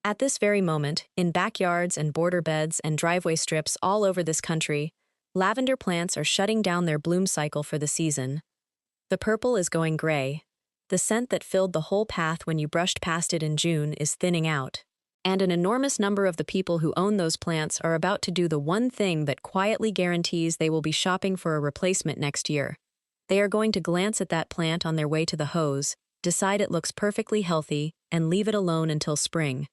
At this very moment, in backyards and border beds and driveway strips all over this country, lavender plants are shutting down their bloom cycle for the season. The purple is going gray. The scent that filled the whole path when you brushed past it in June is thinning out. And an enormous number of the people who own those plants are about to do the one thing that quietly guarantees they will be shopping for a replacement next year. They are going to glance at that plant on their way to the hose, decide it looks perfectly healthy, and leave it alone until spring.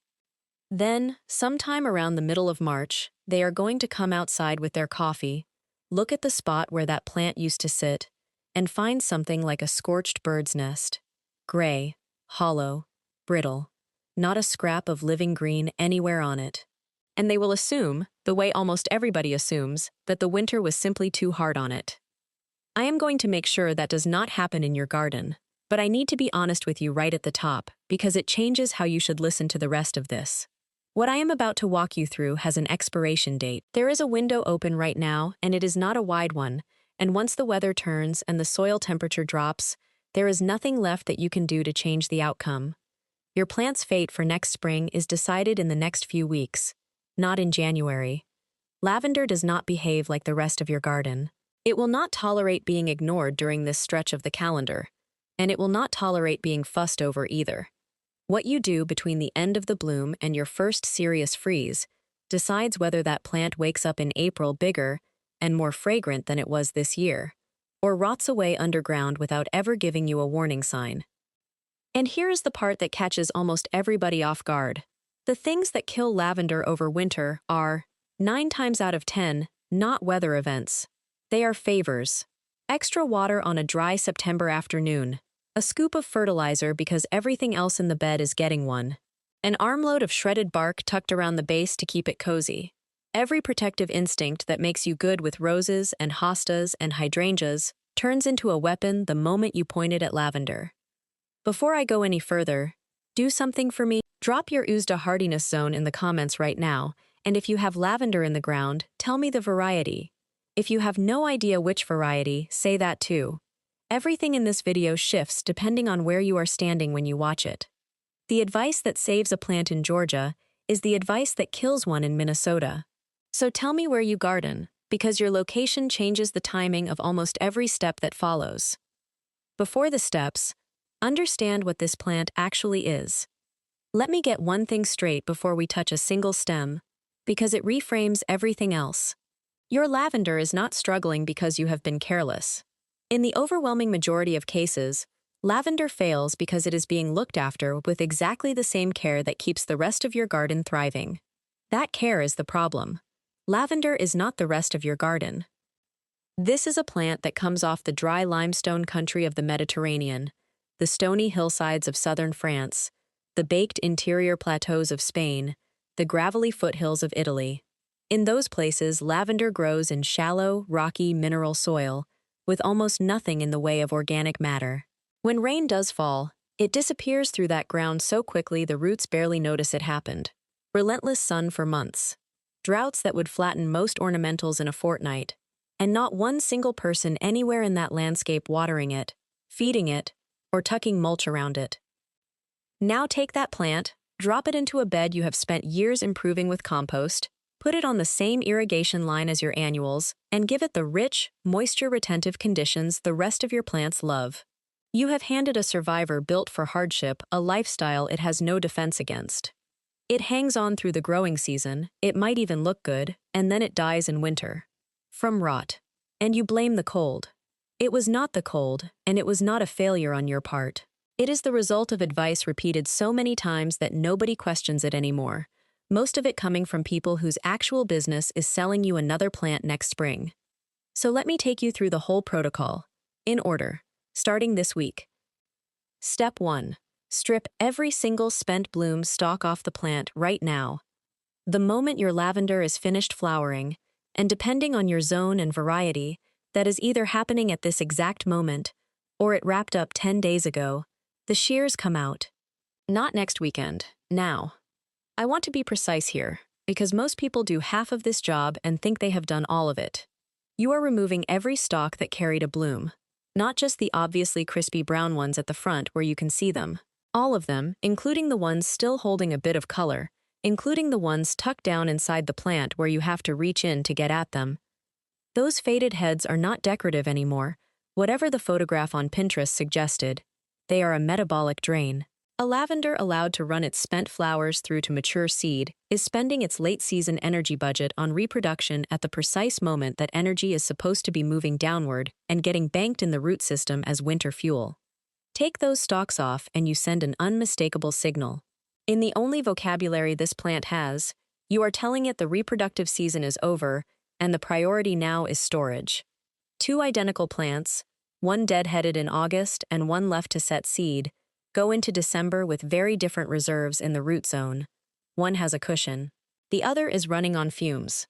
Then, sometime around the middle of March, they are going to come outside with their coffee, look at the spot where that plant used to sit, and find something like a scorched bird's nest. Gray, hollow, brittle, not a scrap of living green anywhere on it. And they will assume, the way almost everybody assumes, that the winter was simply too hard on it. I am going to make sure that does not happen in your garden, but I need to be honest with you right at the top, because it changes how you should listen to the rest of this. What I am about to walk you through has an expiration date. There is a window open right now, and it is not a wide one, and once the weather turns and the soil temperature drops, there is nothing left that you can do to change the outcome. Your plant's fate for next spring is decided in the next few weeks, not in January. Lavender does not behave like the rest of your garden. It will not tolerate being ignored during this stretch of the calendar, and it will not tolerate being fussed over either. What you do between the end of the bloom and your first serious freeze decides whether that plant wakes up in April bigger and more fragrant than it was this year, or rots away underground without ever giving you a warning sign. And here is the part that catches almost everybody off guard. The things that kill lavender over winter are, 9 times out of 10, not weather events. They are favors. Extra water on a dry September afternoon. A scoop of fertilizer because everything else in the bed is getting one. An armload of shredded bark tucked around the base to keep it cozy. Every protective instinct that makes you good with roses and hostas and hydrangeas turns into a weapon the moment you point it at lavender. Before I go any further, do something for me. Drop your USDA hardiness zone in the comments right now, and if you have lavender in the ground, tell me the variety. If you have no idea which variety, say that too. Everything in this video shifts depending on where you are standing when you watch it. The advice that saves a plant in Georgia is the advice that kills one in Minnesota. So tell me where you garden, because your location changes the timing of almost every step that follows. Before the steps, understand what this plant actually is. Let me get one thing straight before we touch a single stem, because it reframes everything else. Your lavender is not struggling because you have been careless. In the overwhelming majority of cases, lavender fails because it is being looked after with exactly the same care that keeps the rest of your garden thriving. That care is the problem. Lavender is not the rest of your garden. This is a plant that comes off the dry limestone country of the Mediterranean, the stony hillsides of southern France, the baked interior plateaus of Spain, the gravelly foothills of Italy. In those places, lavender grows in shallow, rocky, mineral soil, with almost nothing in the way of organic matter. When rain does fall, it disappears through that ground so quickly the roots barely notice it happened. Relentless sun for months. Droughts that would flatten most ornamentals in a fortnight. And not one single person anywhere in that landscape watering it, feeding it, or tucking mulch around it. Now take that plant, drop it into a bed you have spent years improving with compost, put it on the same irrigation line as your annuals, and give it the rich, moisture-retentive conditions the rest of your plants love. You have handed a survivor built for hardship a lifestyle it has no defense against. It hangs on through the growing season, it might even look good, and then it dies in winter. From rot. And you blame the cold. It was not the cold, and it was not a failure on your part. It is the result of advice repeated so many times that nobody questions it anymore. Most of it coming from people whose actual business is selling you another plant next spring. So let me take you through the whole protocol, in order, starting this week. Step 1. Strip every single spent bloom stalk off the plant right now. The moment your lavender is finished flowering, and depending on your zone and variety, that is either happening at this exact moment, or it wrapped up 10 days ago, the shears come out. Not next weekend, now. I want to be precise here, because most people do half of this job and think they have done all of it. You are removing every stalk that carried a bloom, not just the obviously crispy brown ones at the front where you can see them. All of them, including the ones still holding a bit of color, including the ones tucked down inside the plant where you have to reach in to get at them. Those faded heads are not decorative anymore, whatever the photograph on Pinterest suggested. They are a metabolic drain. A lavender allowed to run its spent flowers through to mature seed is spending its late-season energy budget on reproduction at the precise moment that energy is supposed to be moving downward and getting banked in the root system as winter fuel. Take those stalks off and you send an unmistakable signal. In the only vocabulary this plant has, you are telling it the reproductive season is over and the priority now is storage. Two identical plants, one dead-headed in August and one left to set seed, go into December with very different reserves in the root zone. One has a cushion. The other is running on fumes.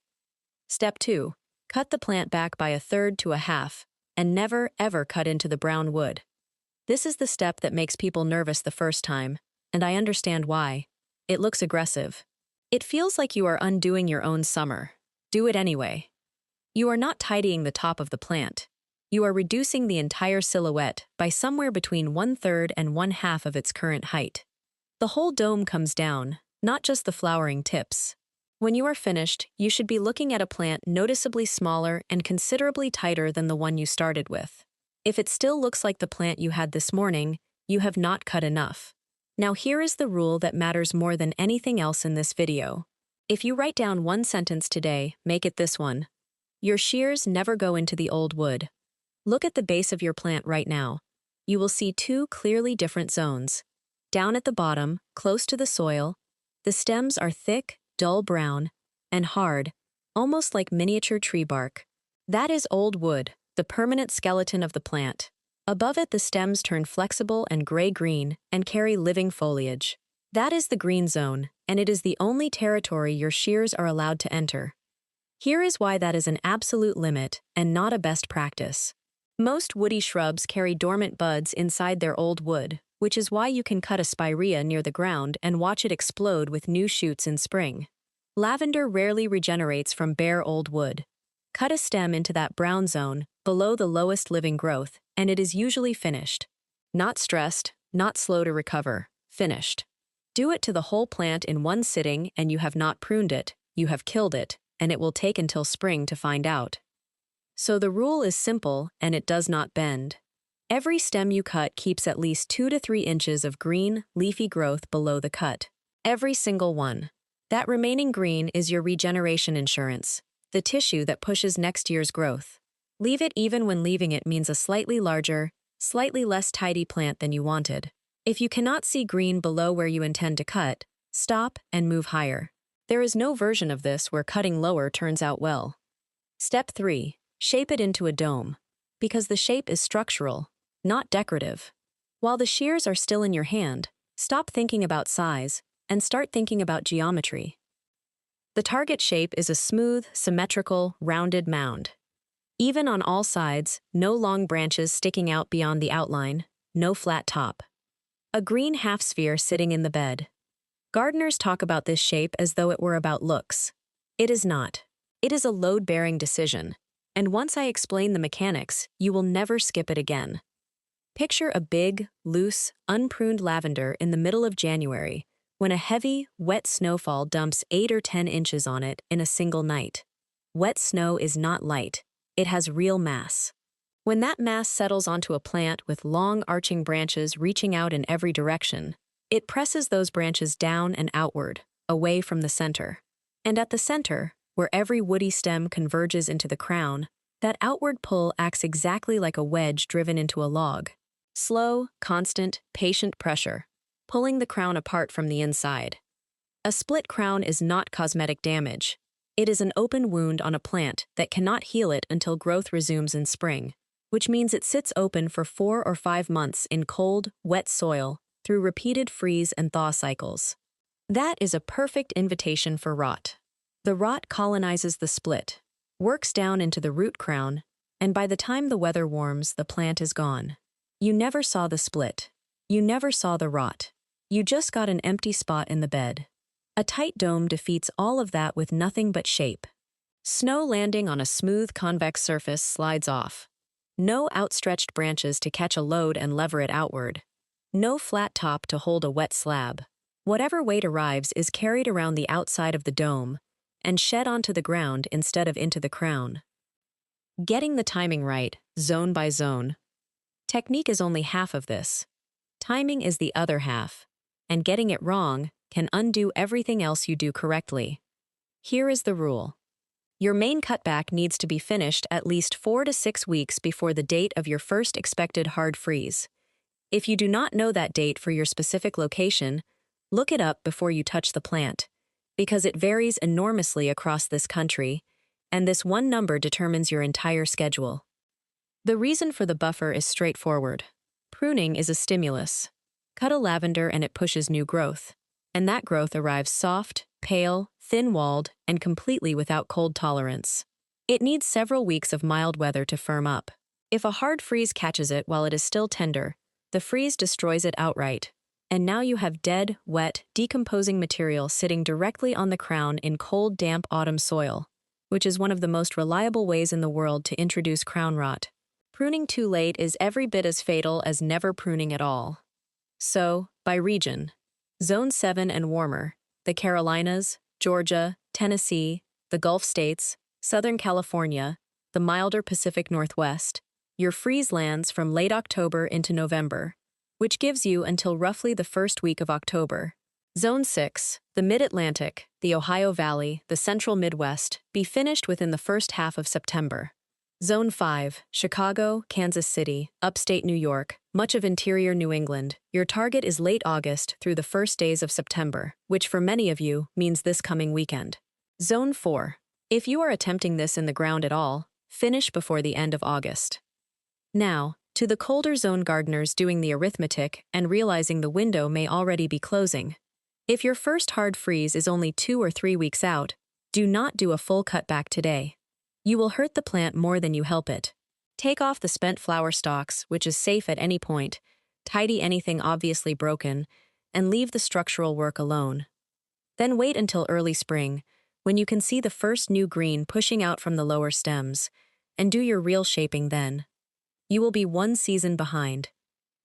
Step 2. Cut the plant back by 1/3 to 1/2, and never, ever cut into the brown wood. This is the step that makes people nervous the first time, and I understand why. It looks aggressive. It feels like you are undoing your own summer. Do it anyway. You are not tidying the top of the plant. You are reducing the entire silhouette by somewhere between 1/3 and 1/2 of its current height. The whole dome comes down, not just the flowering tips. When you are finished, you should be looking at a plant noticeably smaller and considerably tighter than the one you started with. If it still looks like the plant you had this morning, you have not cut enough. Now here is the rule that matters more than anything else in this video. If you write down one sentence today, make it this one. Your shears never go into the old wood. Look at the base of your plant right now. You will see two clearly different zones. Down at the bottom, close to the soil, the stems are thick, dull brown, and hard, almost like miniature tree bark. That is old wood, the permanent skeleton of the plant. Above it, the stems turn flexible and gray-green and carry living foliage. That is the green zone, and it is the only territory your shears are allowed to enter. Here is why that is an absolute limit and not a best practice. Most woody shrubs carry dormant buds inside their old wood, which is why you can cut a spirea near the ground and watch it explode with new shoots in spring. Lavender rarely regenerates from bare old wood. Cut a stem into that brown zone, below the lowest living growth, and it is usually finished. Not stressed, not slow to recover, finished. Do it to the whole plant in one sitting and you have not pruned it, you have killed it, and it will take until spring to find out. So the rule is simple and it does not bend. Every stem you cut keeps at least 2 to 3 inches of green, leafy growth below the cut. Every single one. That remaining green is your regeneration insurance, the tissue that pushes next year's growth. Leave it even when leaving it means a slightly larger, slightly less tidy plant than you wanted. If you cannot see green below where you intend to cut, stop and move higher. There is no version of this where cutting lower turns out well. Step 3. Shape it into a dome. Because the shape is structural, not decorative. While the shears are still in your hand, stop thinking about size and start thinking about geometry. The target shape is a smooth, symmetrical, rounded mound. Even on all sides, no long branches sticking out beyond the outline, no flat top. A green half-sphere sitting in the bed. Gardeners talk about this shape as though it were about looks. It is not. It is a load-bearing decision. And once I explain the mechanics, you will never skip it again. Picture a big, loose, unpruned lavender in the middle of January, when a heavy, wet snowfall dumps 8 or 10 inches on it in a single night. Wet snow is not light. It has real mass. When that mass settles onto a plant with long, arching branches reaching out in every direction, it presses those branches down and outward, away from the center. And at the center, where every woody stem converges into the crown, that outward pull acts exactly like a wedge driven into a log. Slow, constant, patient pressure, pulling the crown apart from the inside. A split crown is not cosmetic damage. It is an open wound on a plant that cannot heal it until growth resumes in spring, which means it sits open for 4 or 5 months in cold, wet soil through repeated freeze and thaw cycles. That is a perfect invitation for rot. The rot colonizes the split, works down into the root crown, and by the time the weather warms, the plant is gone. You never saw the split. You never saw the rot. You just got an empty spot in the bed. A tight dome defeats all of that with nothing but shape. Snow landing on a smooth convex surface slides off. No outstretched branches to catch a load and lever it outward. No flat top to hold a wet slab. Whatever weight arrives is carried around the outside of the dome and shed onto the ground instead of into the crown. Getting the timing right, zone by zone. Technique is only half of this. Timing is the other half, and getting it wrong can undo everything else you do correctly. Here is the rule. Your main cutback needs to be finished at least 4 to 6 weeks before the date of your first expected hard freeze. If you do not know that date for your specific location, look it up before you touch the plant, because it varies enormously across this country, and this one number determines your entire schedule. The reason for the buffer is straightforward. Pruning is a stimulus. Cut a lavender and it pushes new growth, and that growth arrives soft, pale, thin-walled, and completely without cold tolerance. It needs several weeks of mild weather to firm up. If a hard freeze catches it while it is still tender, the freeze destroys it outright, and now you have dead, wet, decomposing material sitting directly on the crown in cold, damp autumn soil, which is one of the most reliable ways in the world to introduce crown rot. Pruning too late is every bit as fatal as never pruning at all. So, by region, Zone 7 and warmer, the Carolinas, Georgia, Tennessee, the Gulf States, Southern California, the milder Pacific Northwest, your freeze lands from late October into November, which gives you until roughly the first week of October. Zone 6, the Mid-Atlantic, the Ohio Valley, the Central Midwest, be finished within the first half of September. Zone 5, Chicago, Kansas City, upstate New York, much of interior New England, your target is late August through the first days of September, which for many of you means this coming weekend. Zone 4, if you are attempting this in the ground at all, finish before the end of August. Now, to the colder zone gardeners doing the arithmetic and realizing the window may already be closing. If your first hard freeze is only 2 or 3 weeks out, do not do a full cutback today. You will hurt the plant more than you help it. Take off the spent flower stalks, which is safe at any point, tidy anything obviously broken, and leave the structural work alone. Then wait until early spring, when you can see the first new green pushing out from the lower stems, and do your real shaping then. You will be one season behind.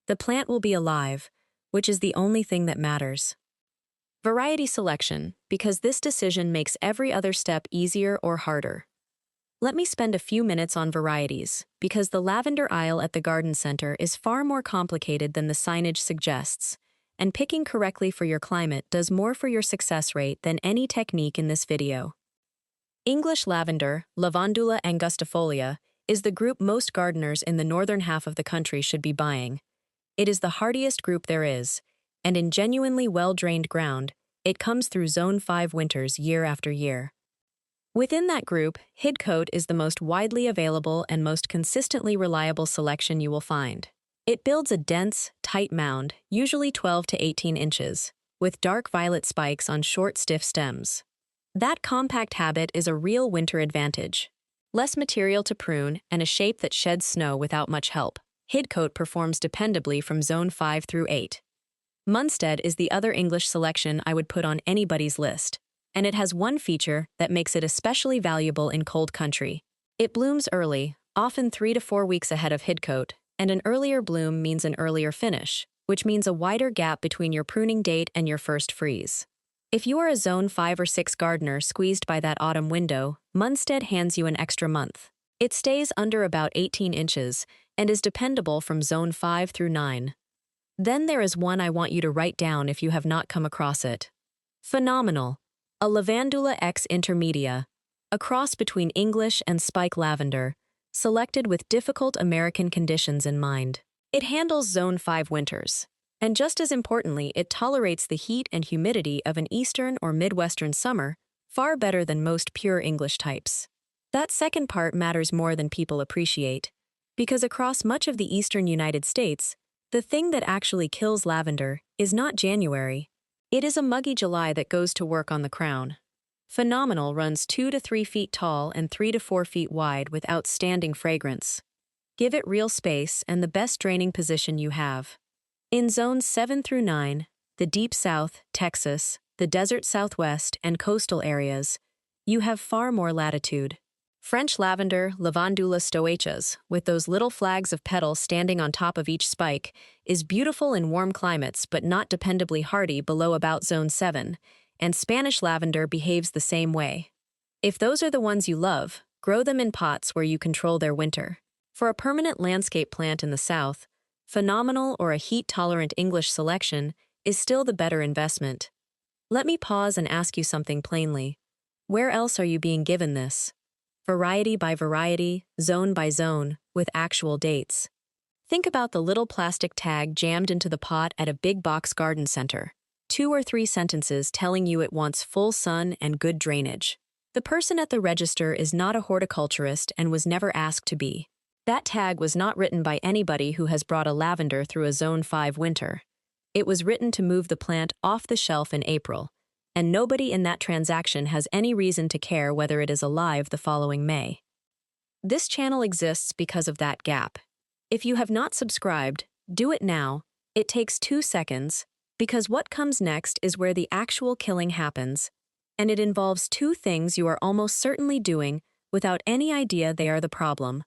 The plant will be alive, which is the only thing that matters. Variety selection, because this decision makes every other step easier or harder. Let me spend a few minutes on varieties, because the lavender aisle at the garden center is far more complicated than the signage suggests, and picking correctly for your climate does more for your success rate than any technique in this video. English lavender, Lavandula angustifolia, is the group most gardeners in the northern half of the country should be buying. It is the hardiest group there is, and in genuinely well-drained ground, it comes through Zone 5 winters year after year. Within that group, Hidcote is the most widely available and most consistently reliable selection you will find. It builds a dense, tight mound, usually 12 to 18 inches, with dark violet spikes on short, stiff stems. That compact habit is a real winter advantage. Less material to prune and a shape that sheds snow without much help. Hidcote performs dependably from Zone 5 through 8. Munstead is the other English selection I would put on anybody's list, and it has one feature that makes it especially valuable in cold country. It blooms early, often 3 to 4 weeks ahead of Hidcote, and an earlier bloom means an earlier finish, which means a wider gap between your pruning date and your first freeze. If you are a Zone 5 or 6 gardener squeezed by that autumn window, Munstead hands you an extra month. It stays under about 18 inches and is dependable from Zone 5 through 9. Then there is one I want you to write down if you have not come across it. Phenomenal. A Lavandula X intermedia, a cross between English and spike lavender, selected with difficult American conditions in mind. It handles Zone 5 winters, and just as importantly, it tolerates the heat and humidity of an eastern or midwestern summer far better than most pure English types. That second part matters more than people appreciate, because across much of the eastern United States, the thing that actually kills lavender is not January. It is a muggy July that goes to work on the crown. Phenomenal runs 2 to 3 feet tall and 3 to 4 feet wide with outstanding fragrance. Give it real space and the best draining position you have. In Zones 7 through 9, the Deep South, Texas, the Desert Southwest, and coastal areas, you have far more latitude. French lavender, Lavandula stoachas, with those little flags of petals standing on top of each spike, is beautiful in warm climates but not dependably hardy below about zone 7, and Spanish lavender behaves the same way. If those are the ones you love, grow them in pots where you control their winter. For a permanent landscape plant in the south, phenomenal or a heat-tolerant English selection is still the better investment. Let me pause and ask you something plainly. Where else are you being given this? Variety by variety, zone by zone, with actual dates. Think about the little plastic tag jammed into the pot at a big box garden center. 2 or 3 sentences telling you it wants full sun and good drainage. The person at the register is not a horticulturist and was never asked to be. That tag was not written by anybody who has brought a lavender through a Zone 5 winter. It was written to move the plant off the shelf in April, and nobody in that transaction has any reason to care whether it is alive the following May. This channel exists because of that gap. If you have not subscribed, do it now. It takes 2 seconds, because what comes next is where the actual killing happens, and it involves 2 things you are almost certainly doing without any idea they are the problem.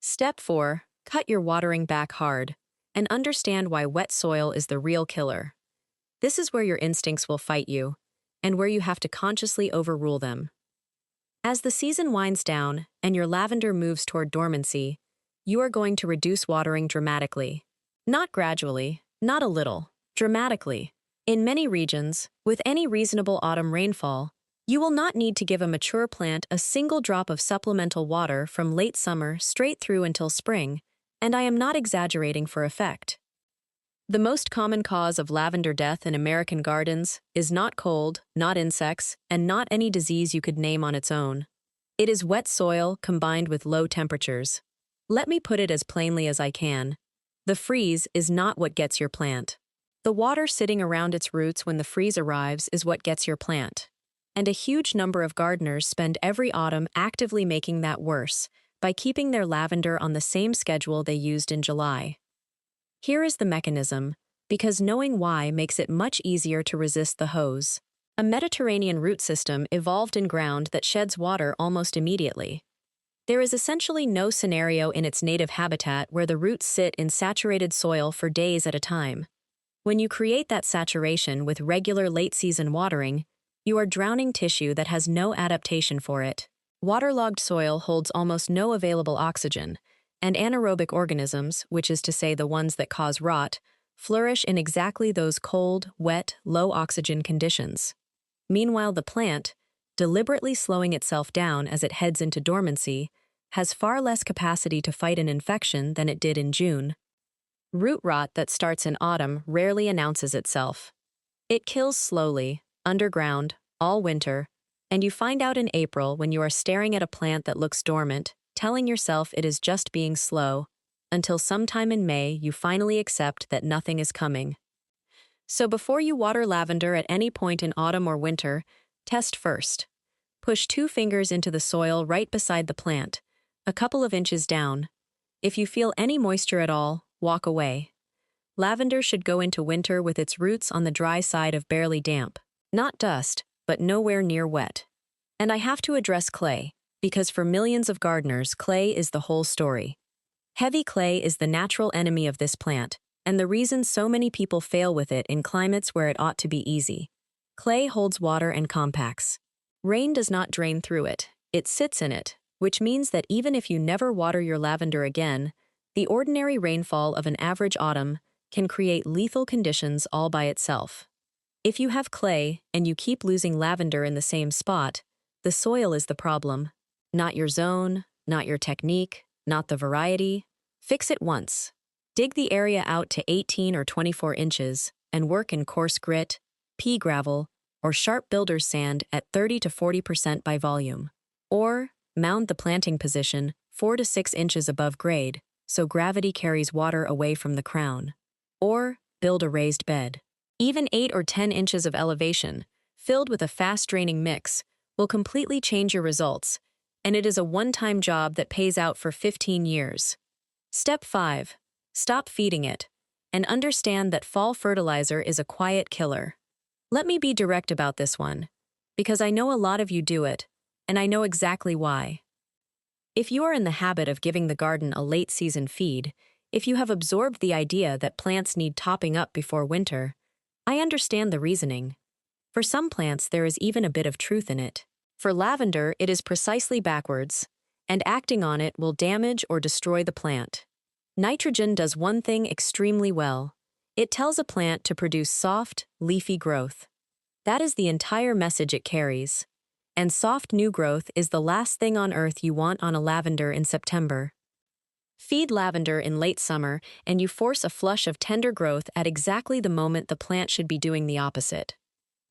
Step 4. Cut your watering back hard, and understand why wet soil is the real killer. This is where your instincts will fight you, and where you have to consciously overrule them. As the season winds down and your lavender moves toward dormancy, you are going to reduce watering dramatically. Not gradually, not a little, dramatically. In many regions, with any reasonable autumn rainfall, you will not need to give a mature plant a single drop of supplemental water from late summer straight through until spring, and I am not exaggerating for effect. The most common cause of lavender death in American gardens is not cold, not insects, and not any disease you could name on its own. It is wet soil combined with low temperatures. Let me put it as plainly as I can. The freeze is not what gets your plant. The water sitting around its roots when the freeze arrives is what gets your plant. And a huge number of gardeners spend every autumn actively making that worse by keeping their lavender on the same schedule they used in July. Here is the mechanism, because knowing why makes it much easier to resist the hose. A Mediterranean root system evolved in ground that sheds water almost immediately. There is essentially no scenario in its native habitat where the roots sit in saturated soil for days at a time. When you create that saturation with regular late-season watering, you are drowning tissue that has no adaptation for it. Waterlogged soil holds almost no available oxygen, and anaerobic organisms, which is to say the ones that cause rot, flourish in exactly those cold, wet, low-oxygen conditions. Meanwhile, the plant, deliberately slowing itself down as it heads into dormancy, has far less capacity to fight an infection than it did in June. Root rot that starts in autumn rarely announces itself. It kills slowly, underground, all winter, and you find out in April when you are staring at a plant that looks dormant, telling yourself it is just being slow, until sometime in May you finally accept that nothing is coming. So before you water lavender at any point in autumn or winter, test first. Push 2 fingers into the soil right beside the plant, a couple of inches down. If you feel any moisture at all, walk away. Lavender should go into winter with its roots on the dry side of barely damp. Not dust, but nowhere near wet. And I have to address clay, because for millions of gardeners, clay is the whole story. Heavy clay is the natural enemy of this plant, and the reason so many people fail with it in climates where it ought to be easy. Clay holds water and compacts. Rain does not drain through it, it sits in it, which means that even if you never water your lavender again, the ordinary rainfall of an average autumn can create lethal conditions all by itself. If you have clay and you keep losing lavender in the same spot, the soil is the problem. Not your zone, not your technique, not the variety. Fix it once. Dig the area out to 18 or 24 inches and work in coarse grit, pea gravel, or sharp builder's sand at 30 to 40% by volume. Or mound the planting position 4 to 6 inches above grade so gravity carries water away from the crown. Or build a raised bed. Even 8 or 10 inches of elevation, filled with a fast-draining mix, will completely change your results, and it is a one-time job that pays out for 15 years. Step 5. Stop feeding it, and understand that fall fertilizer is a quiet killer. Let me be direct about this one, because I know a lot of you do it, and I know exactly why. If you are in the habit of giving the garden a late-season feed, if you have absorbed the idea that plants need topping up before winter, I understand the reasoning. For some plants, there is even a bit of truth in it. For lavender, it is precisely backwards, and acting on it will damage or destroy the plant. Nitrogen does one thing extremely well. It tells a plant to produce soft, leafy growth. That is the entire message it carries. And soft new growth is the last thing on earth you want on a lavender in September. Feed lavender in late summer, and you force a flush of tender growth at exactly the moment the plant should be doing the opposite.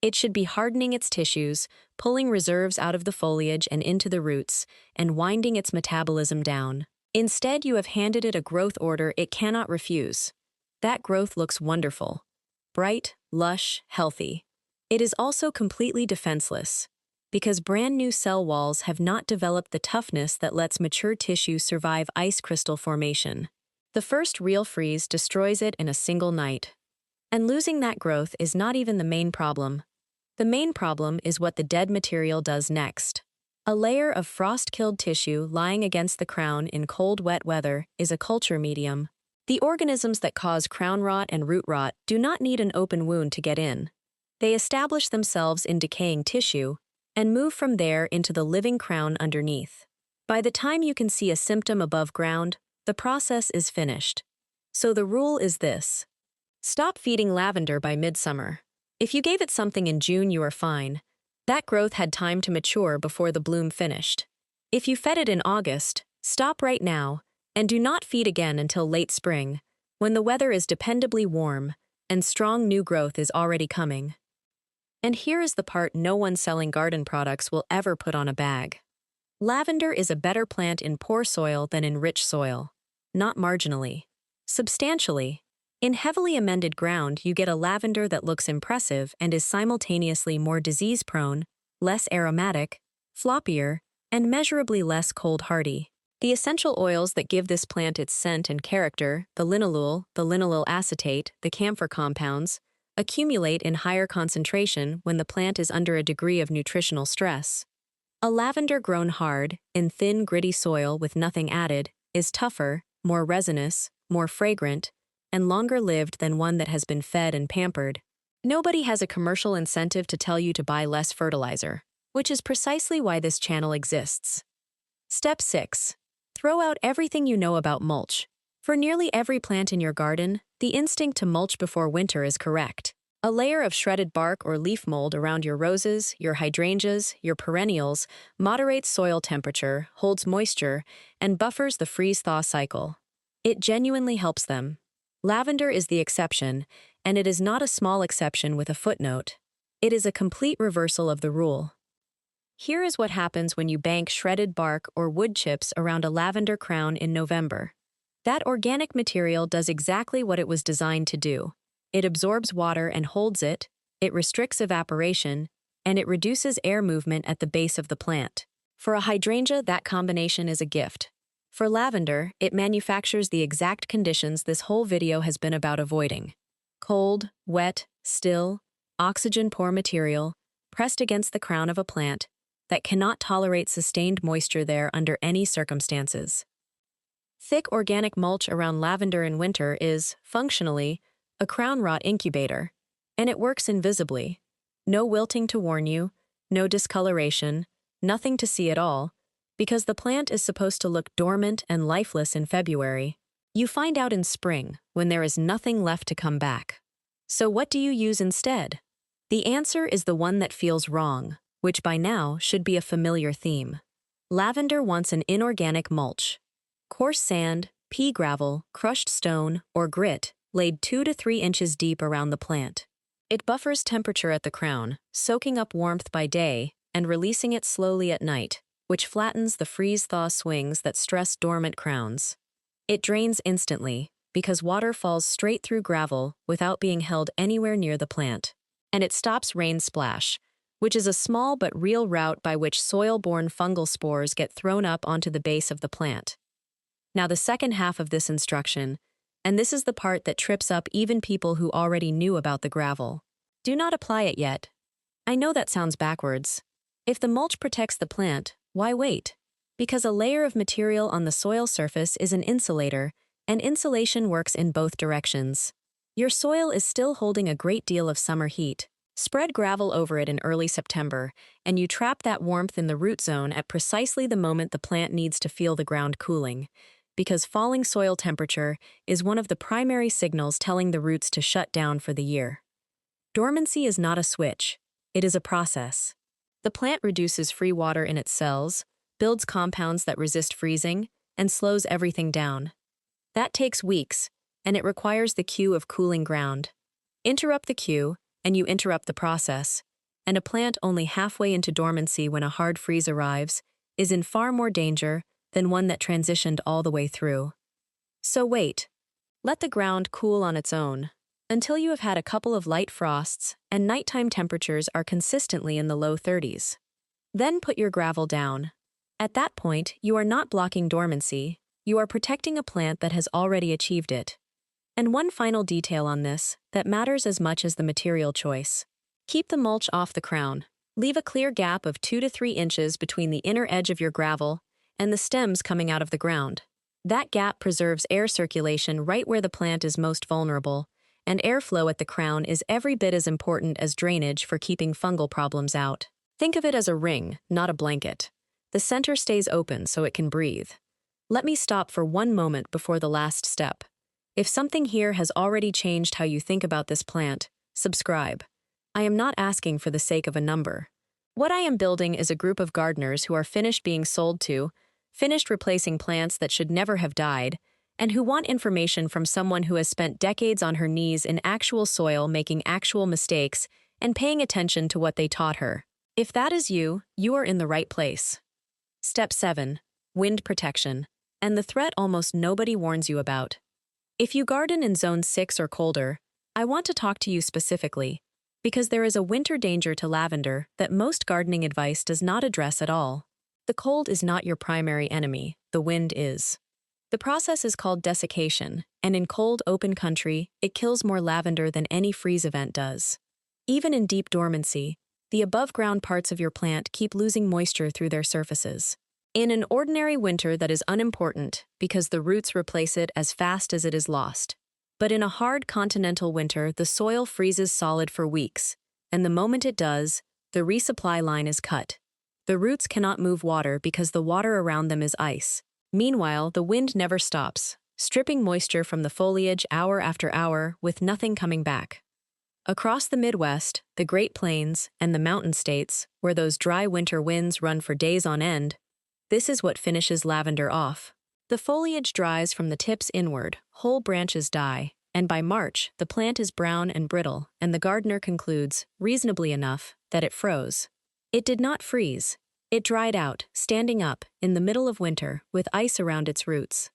It should be hardening its tissues, pulling reserves out of the foliage and into the roots, and winding its metabolism down. Instead, you have handed it a growth order it cannot refuse. That growth looks wonderful. Bright, lush, healthy. It is also completely defenseless, because brand new cell walls have not developed the toughness that lets mature tissue survive ice crystal formation. The first real freeze destroys it in a single night. And losing that growth is not even the main problem. The main problem is what the dead material does next. A layer of frost-killed tissue lying against the crown in cold, wet weather is a culture medium. The organisms that cause crown rot and root rot do not need an open wound to get in. They establish themselves in decaying tissue and move from there into the living crown underneath. By the time you can see a symptom above ground, the process is finished. So the rule is this. Stop feeding lavender by midsummer. If you gave it something in June, you are fine. That growth had time to mature before the bloom finished. If you fed it in August, stop right now, and do not feed again until late spring, when the weather is dependably warm and strong new growth is already coming. And here is the part no one selling garden products will ever put on a bag. Lavender is a better plant in poor soil than in rich soil. Not marginally. Substantially. In heavily amended ground, you get a lavender that looks impressive and is simultaneously more disease-prone, less aromatic, floppier, and measurably less cold-hardy. The essential oils that give this plant its scent and character, the linalool acetate, the camphor compounds, accumulate in higher concentration when the plant is under a degree of nutritional stress. A lavender grown hard, in thin, gritty soil with nothing added, is tougher, more resinous, more fragrant, and longer-lived than one that has been fed and pampered. Nobody has a commercial incentive to tell you to buy less fertilizer, which is precisely why this channel exists. Step 6. Throw out everything you know about mulch. For nearly every plant in your garden, the instinct to mulch before winter is correct. A layer of shredded bark or leaf mold around your roses, your hydrangeas, your perennials moderates soil temperature, holds moisture, and buffers the freeze-thaw cycle. It genuinely helps them. Lavender is the exception, and it is not a small exception with a footnote. It is a complete reversal of the rule. Here is what happens when you bank shredded bark or wood chips around a lavender crown in November. That organic material does exactly what it was designed to do. It absorbs water and holds it, it restricts evaporation, and it reduces air movement at the base of the plant. For a hydrangea, that combination is a gift. For lavender, it manufactures the exact conditions this whole video has been about avoiding. Cold, wet, still, oxygen-poor material, pressed against the crown of a plant that cannot tolerate sustained moisture there under any circumstances. Thick organic mulch around lavender in winter is, functionally, a crown rot incubator, and it works invisibly. No wilting to warn you, no discoloration, nothing to see at all, because the plant is supposed to look dormant and lifeless in February. You find out in spring, when there is nothing left to come back. So what do you use instead? The answer is the one that feels wrong, which by now should be a familiar theme. Lavender wants an inorganic mulch. Coarse sand, pea gravel, crushed stone, or grit laid 2 to 3 inches deep around the plant. It buffers temperature at the crown, soaking up warmth by day and releasing it slowly at night, which flattens the freeze-thaw swings that stress dormant crowns. It drains instantly, because water falls straight through gravel without being held anywhere near the plant. And it stops rain splash, which is a small but real route by which soil-borne fungal spores get thrown up onto the base of the plant. Now the second half of this instruction, and this is the part that trips up even people who already knew about the gravel. Do not apply it yet. I know that sounds backwards. If the mulch protects the plant, why wait? Because a layer of material on the soil surface is an insulator, and insulation works in both directions. Your soil is still holding a great deal of summer heat. Spread gravel over it in early September, and you trap that warmth in the root zone at precisely the moment the plant needs to feel the ground cooling, because falling soil temperature is one of the primary signals telling the roots to shut down for the year. Dormancy is not a switch, it is a process. The plant reduces free water in its cells, builds compounds that resist freezing, and slows everything down. That takes weeks, and it requires the cue of cooling ground. Interrupt the cue, and you interrupt the process, and a plant only halfway into dormancy when a hard freeze arrives is in far more danger than one that transitioned all the way through. So wait. Let the ground cool on its own, until you have had a couple of light frosts and nighttime temperatures are consistently in the low 30s. Then put your gravel down. At that point, you are not blocking dormancy, you are protecting a plant that has already achieved it. And one final detail on this that matters as much as the material choice. Keep the mulch off the crown. Leave a clear gap of 2 to 3 inches between the inner edge of your gravel and the stems coming out of the ground. That gap preserves air circulation right where the plant is most vulnerable, and airflow at the crown is every bit as important as drainage for keeping fungal problems out. Think of it as a ring, not a blanket. The center stays open so it can breathe. Let me stop for one moment before the last step. If something here has already changed how you think about this plant, subscribe. I am not asking for the sake of a number. What I am building is a group of gardeners who are finished being sold to, finished replacing plants that should never have died, and who want information from someone who has spent decades on her knees in actual soil making actual mistakes and paying attention to what they taught her. If that is you, you are in the right place. Step 7. Wind protection, and the threat almost nobody warns you about. If you garden in zone 6 or colder, I want to talk to you specifically, because there is a winter danger to lavender that most gardening advice does not address at all. The cold is not your primary enemy, the wind is. The process is called desiccation, and in cold, open country, it kills more lavender than any freeze event does. Even in deep dormancy, the above-ground parts of your plant keep losing moisture through their surfaces. In an ordinary winter that is unimportant because the roots replace it as fast as it is lost. But in a hard continental winter, the soil freezes solid for weeks, and the moment it does, the resupply line is cut. The roots cannot move water because the water around them is ice. Meanwhile, the wind never stops, stripping moisture from the foliage hour after hour with nothing coming back. Across the Midwest, the Great Plains, and the mountain states, where those dry winter winds run for days on end, this is what finishes lavender off. The foliage dries from the tips inward, whole branches die, and by March, the plant is brown and brittle, and the gardener concludes, reasonably enough, that it froze. It did not freeze. It dried out, standing up, in the middle of winter, with ice around its roots.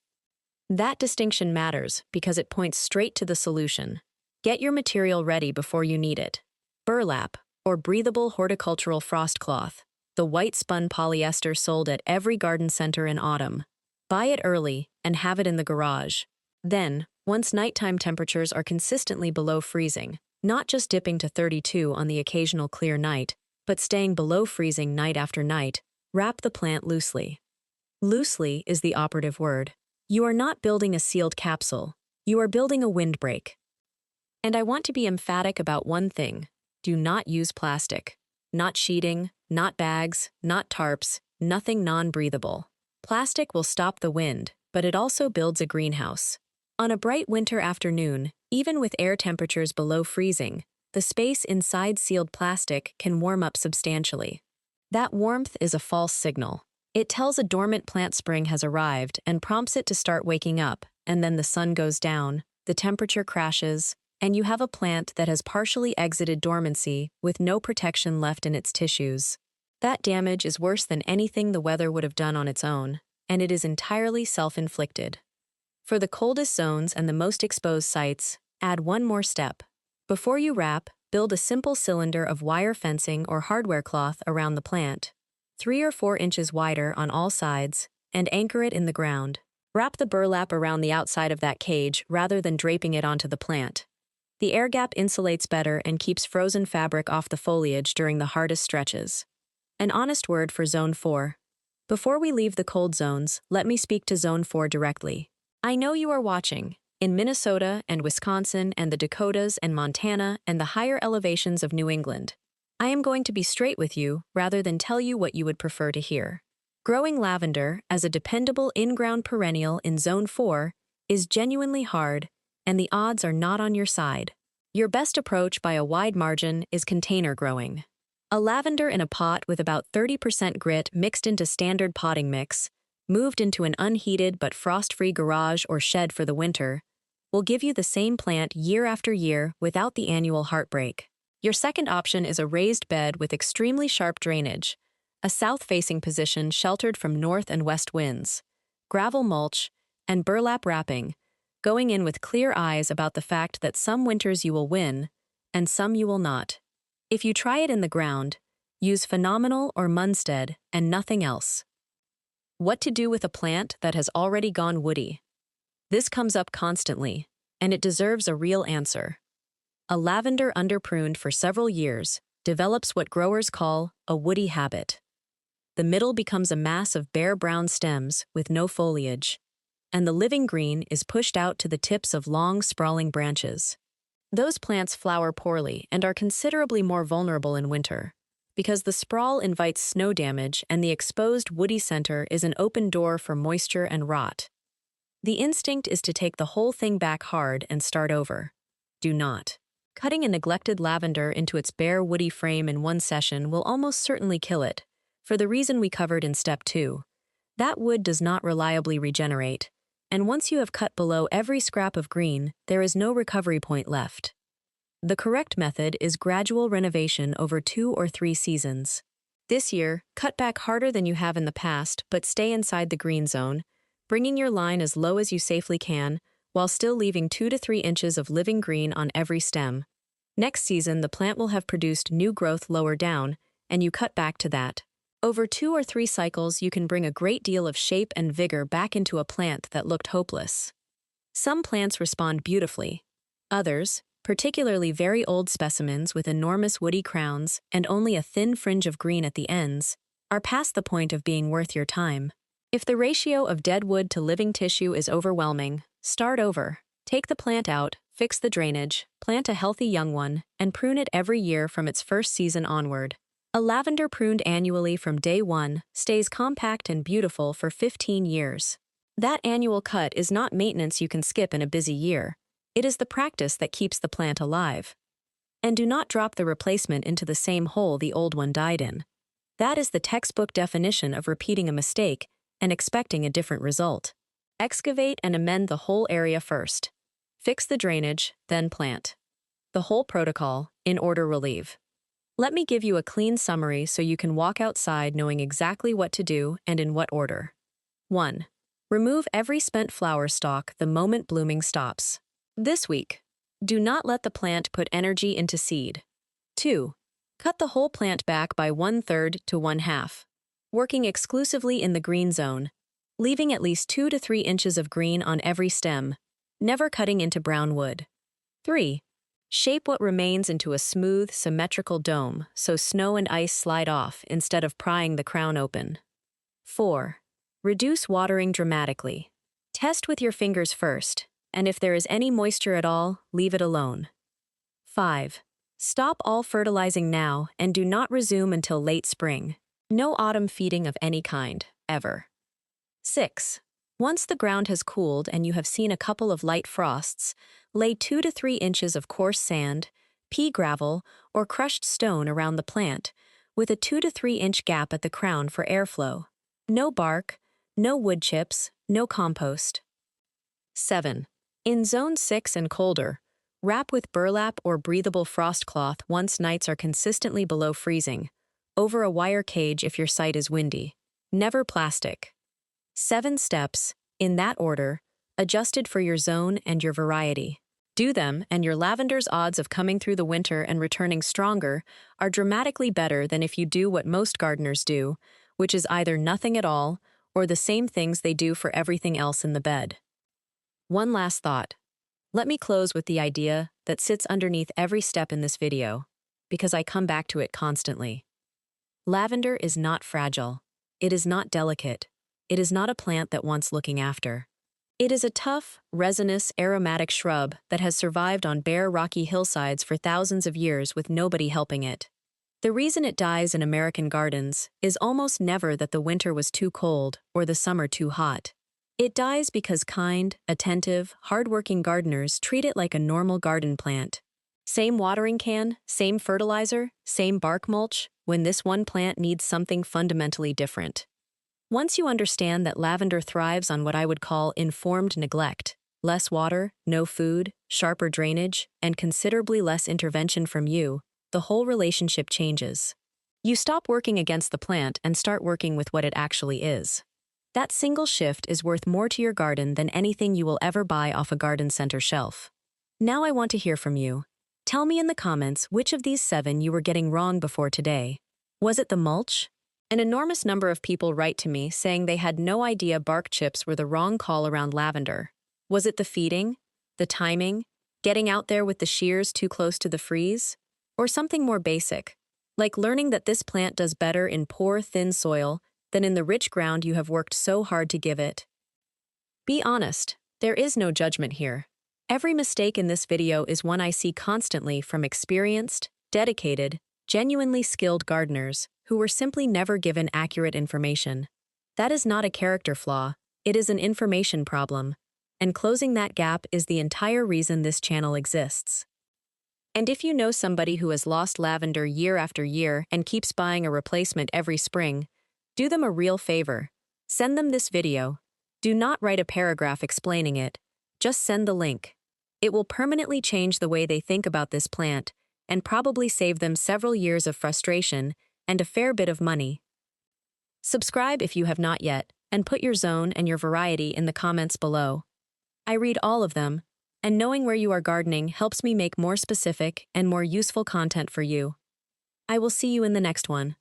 That distinction matters because it points straight to the solution. Get your material ready before you need it. Burlap, or breathable horticultural frost cloth, the white spun polyester sold at every garden center in autumn. Buy it early and have it in the garage. Then, once nighttime temperatures are consistently below freezing, not just dipping to 32 on the occasional clear night, but staying below freezing night after night, wrap the plant loosely. Loosely is the operative word. You are not building a sealed capsule. You are building a windbreak. And I want to be emphatic about one thing. Do not use plastic. Not sheeting, not bags, not tarps, nothing non-breathable. Plastic will stop the wind, but it also builds a greenhouse. On a bright winter afternoon, even with air temperatures below freezing, the space inside sealed plastic can warm up substantially. That warmth is a false signal. It tells a dormant plant spring has arrived and prompts it to start waking up, and then the sun goes down, the temperature crashes, and you have a plant that has partially exited dormancy with no protection left in its tissues. That damage is worse than anything the weather would have done on its own, and it is entirely self-inflicted. For the coldest zones and the most exposed sites, add one more step. Before you wrap, build a simple cylinder of wire fencing or hardware cloth around the plant, 3 or 4 inches wider on all sides, and anchor it in the ground. Wrap the burlap around the outside of that cage rather than draping it onto the plant. The air gap insulates better and keeps frozen fabric off the foliage during the hardest stretches. An honest word for Zone 4. Before we leave the cold zones, let me speak to Zone 4 directly. I know you are watching. In Minnesota and Wisconsin and the Dakotas and Montana and the higher elevations of New England. I am going to be straight with you rather than tell you what you would prefer to hear. Growing lavender as a dependable in-ground perennial in Zone 4 is genuinely hard, and the odds are not on your side. Your best approach by a wide margin is container growing. A lavender in a pot with about 30% grit mixed into standard potting mix, moved into an unheated but frost-free garage or shed for the winter, will give you the same plant year after year without the annual heartbreak. Your second option is a raised bed with extremely sharp drainage, a south-facing position sheltered from north and west winds, gravel mulch, and burlap wrapping, going in with clear eyes about the fact that some winters you will win, and some you will not. If you try it in the ground, use Phenomenal or Munstead and nothing else. What to do with a plant that has already gone woody? This comes up constantly, and it deserves a real answer. A lavender underpruned for several years develops what growers call a woody habit. The middle becomes a mass of bare brown stems with no foliage, and the living green is pushed out to the tips of long, sprawling branches. Those plants flower poorly and are considerably more vulnerable in winter, because the sprawl invites snow damage and the exposed woody center is an open door for moisture and rot. The instinct is to take the whole thing back hard and start over. Do not. Cutting a neglected lavender into its bare woody frame in one session will almost certainly kill it, for the reason we covered in Step 2. That wood does not reliably regenerate, and once you have cut below every scrap of green, there is no recovery point left. The correct method is gradual renovation over 2 or 3 seasons. This year, cut back harder than you have in the past, but stay inside the green zone, bringing your line as low as you safely can, while still leaving 2 to 3 inches of living green on every stem. Next season, the plant will have produced new growth lower down, and you cut back to that. Over 2 or 3 cycles, you can bring a great deal of shape and vigor back into a plant that looked hopeless. Some plants respond beautifully. Others, particularly very old specimens with enormous woody crowns and only a thin fringe of green at the ends, are past the point of being worth your time. If the ratio of dead wood to living tissue is overwhelming, start over. Take the plant out, fix the drainage, plant a healthy young one, and prune it every year from its first season onward. A lavender pruned annually from day 1 stays compact and beautiful for 15 years. That annual cut is not maintenance you can skip in a busy year. It is the practice that keeps the plant alive. And do not drop the replacement into the same hole the old one died in. That is the textbook definition of repeating a mistake and expecting a different result. Excavate and amend the whole area first. Fix the drainage, then plant. The whole protocol, in order relieve. Let me give you a clean summary so you can walk outside knowing exactly what to do and in what order. 1. Remove every spent flower stalk the moment blooming stops. This week, do not let the plant put energy into seed. 2. Cut the whole plant back by 1/3 to 1/2, working exclusively in the green zone, leaving at least 2 to 3 inches of green on every stem, never cutting into brown wood. 3. Shape what remains into a smooth, symmetrical dome so snow and ice slide off instead of prying the crown open. 4. Reduce watering dramatically. Test with your fingers first, and if there is any moisture at all, leave it alone. 5. Stop all fertilizing now and do not resume until late spring. No autumn feeding of any kind, ever. 6. Once the ground has cooled and you have seen a couple of light frosts, lay 2 to 3 inches of coarse sand, pea gravel, or crushed stone around the plant, with a 2 to 3 inch gap at the crown for airflow. No bark, no wood chips, no compost. 7. In Zone 6 and colder, wrap with burlap or breathable frost cloth once nights are consistently below freezing, over a wire cage if your site is windy. Never plastic. 7 steps, in that order, adjusted for your zone and your variety. Do them, and your lavender's odds of coming through the winter and returning stronger are dramatically better than if you do what most gardeners do, which is either nothing at all or the same things they do for everything else in the bed. One last thought. Let me close with the idea that sits underneath every step in this video, because I come back to it constantly. Lavender is not fragile. It is not delicate. It is not a plant that wants looking after. It is a tough, resinous, aromatic shrub that has survived on bare, rocky hillsides for thousands of years with nobody helping it. The reason it dies in American gardens is almost never that the winter was too cold or the summer too hot. It dies because kind, attentive, hardworking gardeners treat it like a normal garden plant. Same watering can, same fertilizer, same bark mulch, when this one plant needs something fundamentally different. Once you understand that lavender thrives on what I would call informed neglect, less water, no food, sharper drainage, and considerably less intervention from you, the whole relationship changes. You stop working against the plant and start working with what it actually is. That single shift is worth more to your garden than anything you will ever buy off a garden center shelf. Now I want to hear from you. Tell me in the comments which of these 7 you were getting wrong before today. Was it the mulch? An enormous number of people write to me saying they had no idea bark chips were the wrong call around lavender. Was it the feeding? The timing? Getting out there with the shears too close to the freeze? Or something more basic, like learning that this plant does better in poor, thin soil than in the rich ground you have worked so hard to give it? Be honest, there is no judgment here. Every mistake in this video is one I see constantly from experienced, dedicated, genuinely skilled gardeners who were simply never given accurate information. That is not a character flaw, it is an information problem, and closing that gap is the entire reason this channel exists. And if you know somebody who has lost lavender year after year and keeps buying a replacement every spring, do them a real favor. Send them this video. Do not write a paragraph explaining it. Just send the link. It will permanently change the way they think about this plant and probably save them several years of frustration and a fair bit of money. Subscribe if you have not yet, and put your zone and your variety in the comments below. I read all of them, and knowing where you are gardening helps me make more specific and more useful content for you. I will see you in the next one.